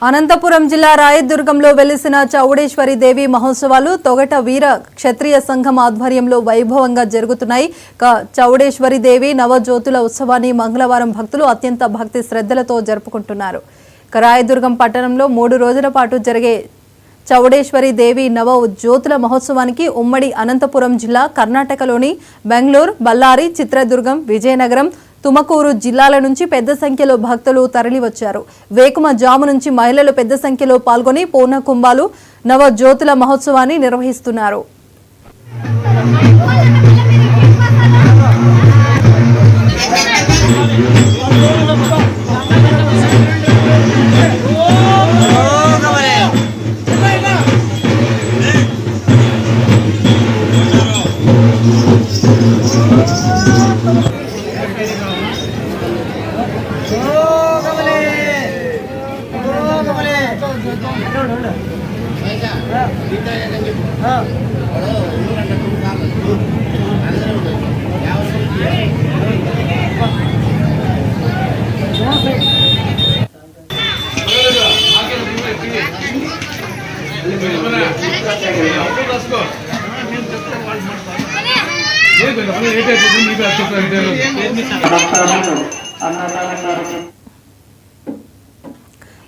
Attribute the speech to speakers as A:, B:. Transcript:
A: అనంతపురం జిల్లా రాయదుర్గంలో వెలిసిన చౌడేశ్వరి దేవి మహోత్సవాలు తొగట వీర క్షత్రియ సంఘం ఆధ్వర్యంలో వైభవంగా జరుగుతున్నాయి. చౌడేశ్వరి దేవి నవజ్యోతుల ఉత్సవాన్ని మంగళవారం భక్తులు అత్యంత భక్తి శ్రద్ధలతో జరుపుకుంటున్నారు. రాయదుర్గం పట్టణంలో 3 రోజుల పాటు జరిగే చౌడేశ్వరి దేవి నవ జ్యోతుల మహోత్సవానికి ఉమ్మడి అనంతపురం జిల్లా, కర్ణాటకలోని బెంగళూరు, బళ్ళారి, చిత్రదుర్గం, విజయనగరం, తుమకూరు జిల్లాల నుంచి పెద్ద సంఖ్యలో భక్తులు తరలివచ్చారు. వేకుమ జాము నుంచి మహిళలు పెద్ద సంఖ్యలో పాల్గొని పూర్ణ కుంభాలు నవ జ్యోతుల మహోత్సవాన్ని నిర్వహిస్తున్నారు.
B: అన్నదాన కార్యక్రమం